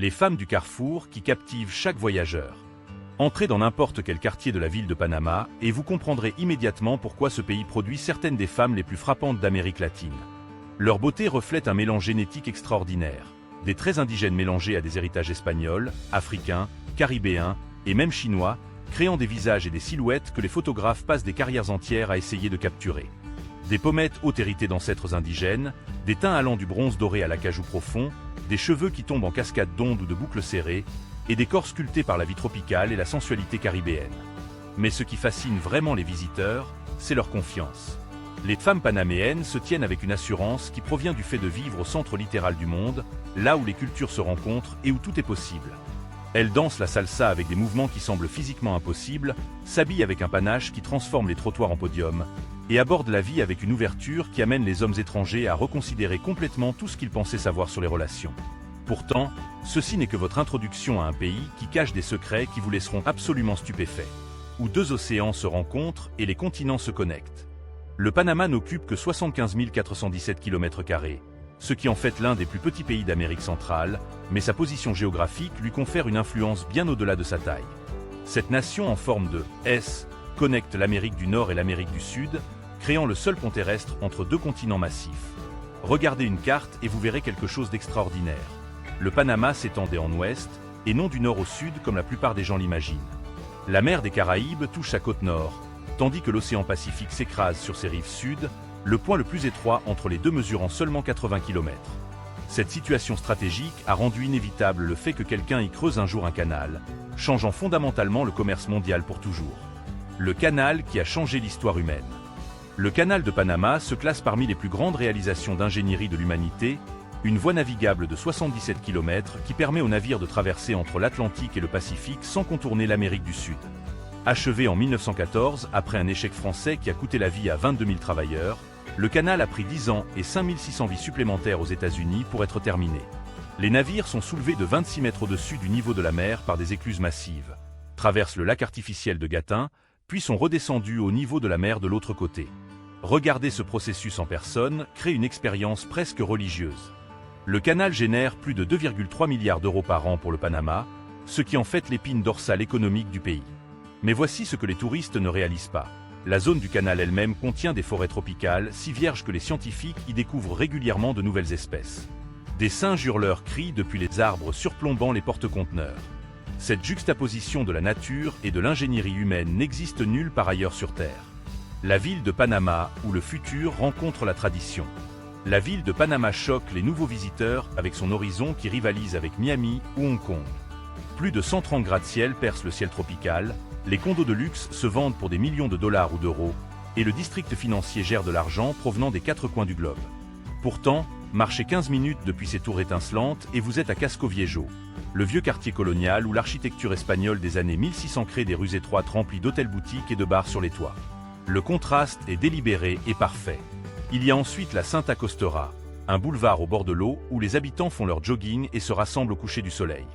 Les femmes du carrefour qui captivent chaque voyageur. Entrez dans n'importe quel quartier de la ville de Panama et vous comprendrez immédiatement pourquoi ce pays produit certaines des femmes les plus frappantes d'Amérique latine. Leur beauté reflète un mélange génétique extraordinaire. Des traits indigènes mélangés à des héritages espagnols, africains, caribéens et même chinois, créant des visages et des silhouettes que les photographes passent des carrières entières à essayer de capturer. Des pommettes hautes héritées d'ancêtres indigènes, des teints allant du bronze doré à l'acajou profond, des cheveux qui tombent en cascade d'ondes ou de boucles serrées, et des corps sculptés par la vie tropicale et la sensualité caribéenne. Mais ce qui fascine vraiment les visiteurs, c'est leur confiance. Les femmes panaméennes se tiennent avec une assurance qui provient du fait de vivre au centre littéral du monde, là où les cultures se rencontrent et où tout est possible. Elles dansent la salsa avec des mouvements qui semblent physiquement impossibles, s'habillent avec un panache qui transforme les trottoirs en podium, et abordent la vie avec une ouverture qui amène les hommes étrangers à reconsidérer complètement tout ce qu'ils pensaient savoir sur les relations. Pourtant, ceci n'est que votre introduction à un pays qui cache des secrets qui vous laisseront absolument stupéfaits. Où deux océans se rencontrent et les continents se connectent. Le Panama n'occupe que 75 417 km², ce qui en fait l'un des plus petits pays d'Amérique centrale, mais sa position géographique lui confère une influence bien au-delà de sa taille. Cette nation en forme de S connecte l'Amérique du Nord et l'Amérique du Sud, créant le seul pont terrestre entre deux continents massifs. Regardez une carte et vous verrez quelque chose d'extraordinaire. Le Panama s'étendait en ouest, et non du nord au sud comme la plupart des gens l'imaginent. La mer des Caraïbes touche sa côte nord, tandis que l'océan Pacifique s'écrase sur ses rives sud, le point le plus étroit entre les deux mesurant seulement 80 km. Cette situation stratégique a rendu inévitable le fait que quelqu'un y creuse un jour un canal, changeant fondamentalement le commerce mondial pour toujours. Le canal qui a changé l'histoire humaine. Le canal de Panama se classe parmi les plus grandes réalisations d'ingénierie de l'humanité, une voie navigable de 77 km qui permet aux navires de traverser entre l'Atlantique et le Pacifique sans contourner l'Amérique du Sud. Achevé en 1914, après un échec français qui a coûté la vie à 22 000 travailleurs, le canal a pris 10 ans et 5 600 vies supplémentaires aux États-Unis pour être terminé. Les navires sont soulevés de 26 mètres au-dessus du niveau de la mer par des écluses massives, traversent le lac artificiel de Gatun, puis sont redescendus au niveau de la mer de l'autre côté. Regarder ce processus en personne crée une expérience presque religieuse. Le canal génère plus de 2,3 milliards d'euros par an pour le Panama, ce qui en fait l'épine dorsale économique du pays. Mais voici ce que les touristes ne réalisent pas. La zone du canal elle-même contient des forêts tropicales si vierges que les scientifiques y découvrent régulièrement de nouvelles espèces. Des singes hurleurs crient depuis les arbres surplombant les porte-conteneurs. Cette juxtaposition de la nature et de l'ingénierie humaine n'existe nulle part ailleurs sur Terre. La ville de Panama, où le futur rencontre la tradition. La ville de Panama choque les nouveaux visiteurs avec son horizon qui rivalise avec Miami ou Hong Kong. Plus de 130 gratte-ciel percent le ciel tropical, les condos de luxe se vendent pour des millions de dollars ou d'euros, et le district financier gère de l'argent provenant des quatre coins du globe. Pourtant, marchez 15 minutes depuis ces tours étincelantes et vous êtes à Casco Viejo, le vieux quartier colonial où l'architecture espagnole des années 1600 crée des rues étroites remplies d'hôtels-boutiques et de bars sur les toits. Le contraste est délibéré et parfait. Il y a ensuite la Santa Costura, un boulevard au bord de l'eau où les habitants font leur jogging et se rassemblent au coucher du soleil.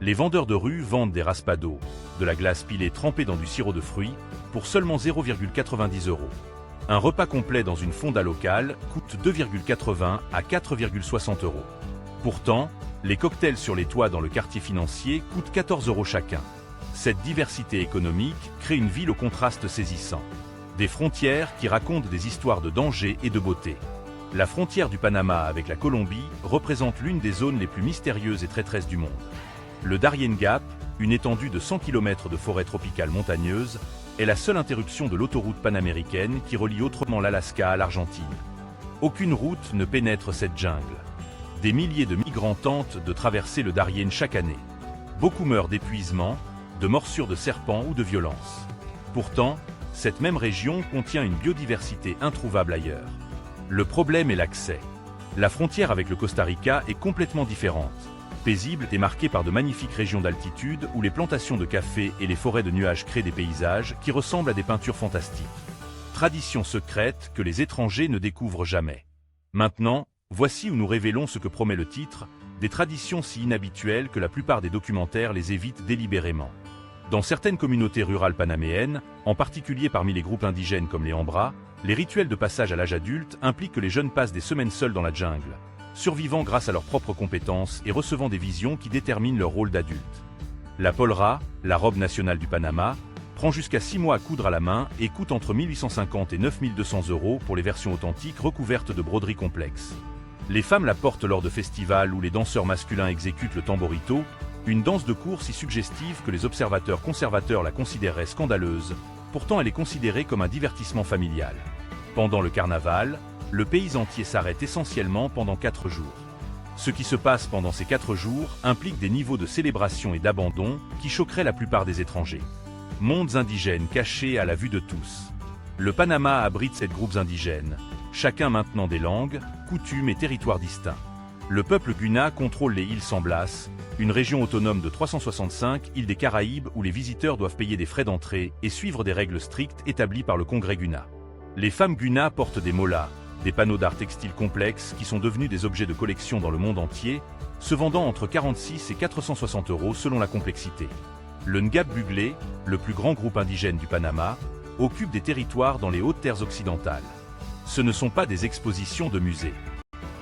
Les vendeurs de rue vendent des raspados, de la glace pilée trempée dans du sirop de fruits, pour seulement 0,90 €. Un repas complet dans une fonda locale coûte 2,80 à 4,60 €. Pourtant, les cocktails sur les toits dans le quartier financier coûtent 14 € chacun. Cette diversité économique crée une ville au contraste saisissant. Des frontières qui racontent des histoires de danger et de beauté. La frontière du Panama avec la Colombie représente l'une des zones les plus mystérieuses et traîtresses du monde. Le Darien Gap, une étendue de 100 km de forêt tropicale montagneuse, est la seule interruption de l'autoroute panaméricaine qui relie autrement l'Alaska à l'Argentine. Aucune route ne pénètre cette jungle. Des milliers de migrants tentent de traverser le Darien chaque année. Beaucoup meurent d'épuisement, de morsures de serpents ou de violence. Pourtant, cette même région contient une biodiversité introuvable ailleurs. Le problème est l'accès. La frontière avec le Costa Rica est complètement différente. Paisible et marquée par de magnifiques régions d'altitude où les plantations de café et les forêts de nuages créent des paysages qui ressemblent à des peintures fantastiques. Tradition secrète que les étrangers ne découvrent jamais. Maintenant, voici où nous révélons ce que promet le titre, des traditions si inhabituelles que la plupart des documentaires les évitent délibérément. Dans certaines communautés rurales panaméennes, en particulier parmi les groupes indigènes comme les Ambra, les rituels de passage à l'âge adulte impliquent que les jeunes passent des semaines seuls dans la jungle. survivant grâce à leurs propres compétences et recevant des visions qui déterminent leur rôle d'adulte. La polra, la robe nationale du Panama, prend jusqu'à 6 mois à coudre à la main et coûte entre 1850 et 9200 € pour les versions authentiques recouvertes de broderies complexes. Les femmes la portent lors de festivals où les danseurs masculins exécutent le tamborito, une danse de cour si suggestive que les observateurs conservateurs la considéreraient scandaleuse, pourtant elle est considérée comme un divertissement familial. Pendant le carnaval, le pays entier s'arrête essentiellement pendant 4 jours. Ce qui se passe pendant ces 4 jours implique des niveaux de célébration et d'abandon qui choqueraient la plupart des étrangers. Mondes indigènes cachés à la vue de tous. Le Panama abrite 7 groupes indigènes, chacun maintenant des langues, coutumes et territoires distincts. Le peuple Guna contrôle les îles San Blas, une région autonome de 365 îles des Caraïbes où les visiteurs doivent payer des frais d'entrée et suivre des règles strictes établies par le Congrès Guna. Les femmes Guna portent des molas, des panneaux d'art textile complexes qui sont devenus des objets de collection dans le monde entier, se vendant entre 46 et 460 € selon la complexité. Le Ngab Buglé, le plus grand groupe indigène du Panama, occupe des territoires dans les hautes terres occidentales. Ce ne sont pas des expositions de musées.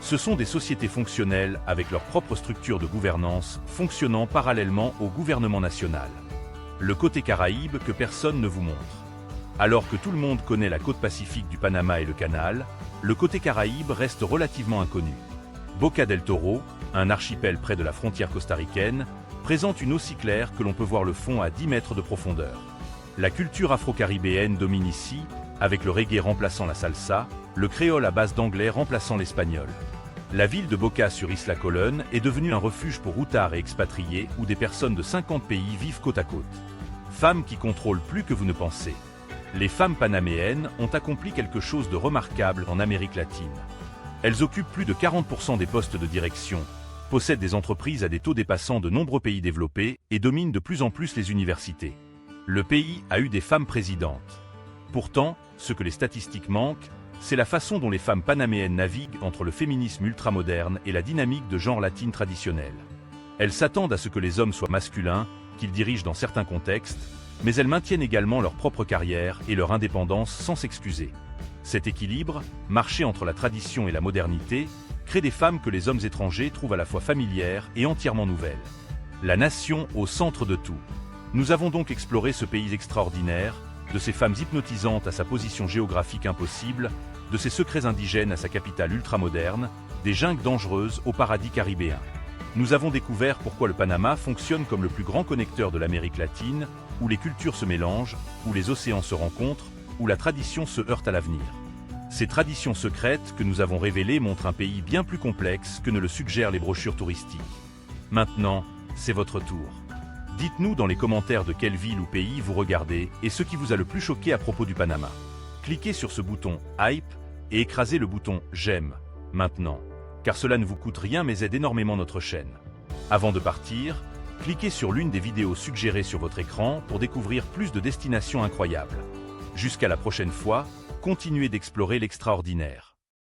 Ce sont des sociétés fonctionnelles avec leur propre structure de gouvernance, fonctionnant parallèlement au gouvernement national. Le côté Caraïbe que personne ne vous montre. Alors que tout le monde connaît la côte pacifique du Panama et le canal, le côté Caraïbe reste relativement inconnu. Boca del Toro, un archipel près de la frontière costaricaine, présente une eau si claire que l'on peut voir le fond à 10 mètres de profondeur. La culture afro-caribéenne domine ici, avec le reggae remplaçant la salsa, le créole à base d'anglais remplaçant l'espagnol. La ville de Boca sur Isla Colón est devenue un refuge pour routards et expatriés où des personnes de 50 pays vivent côte à côte. Femmes qui contrôlent plus que vous ne pensez. Les femmes panaméennes ont accompli quelque chose de remarquable en Amérique latine. Elles occupent plus de 40% des postes de direction, possèdent des entreprises à des taux dépassant de nombreux pays développés et dominent de plus en plus les universités. Le pays a eu des femmes présidentes. Pourtant, ce que les statistiques manquent, c'est la façon dont les femmes panaméennes naviguent entre le féminisme ultramoderne et la dynamique de genre latine traditionnelle. Elles s'attendent à ce que les hommes soient masculins, qu'ils dirigent dans certains contextes, mais elles maintiennent également leur propre carrière et leur indépendance sans s'excuser. Cet équilibre, marché entre la tradition et la modernité, crée des femmes que les hommes étrangers trouvent à la fois familières et entièrement nouvelles. La nation au centre de tout. Nous avons donc exploré ce pays extraordinaire, de ses femmes hypnotisantes à sa position géographique impossible, de ses secrets indigènes à sa capitale ultramoderne, des jungles dangereuses au paradis caribéen. Nous avons découvert pourquoi le Panama fonctionne comme le plus grand connecteur de l'Amérique latine, où les cultures se mélangent, où les océans se rencontrent, où la tradition se heurte à l'avenir. Ces traditions secrètes que nous avons révélées montrent un pays bien plus complexe que ne le suggèrent les brochures touristiques. Maintenant, c'est votre tour. Dites-nous dans les commentaires de quelle ville ou pays vous regardez et ce qui vous a le plus choqué à propos du Panama. Cliquez sur ce bouton « Hype » et écrasez le bouton « J'aime » maintenant, car cela ne vous coûte rien mais aide énormément notre chaîne. Avant de partir, cliquez sur l'une des vidéos suggérées sur votre écran pour découvrir plus de destinations incroyables. Jusqu'à la prochaine fois, continuez d'explorer l'extraordinaire.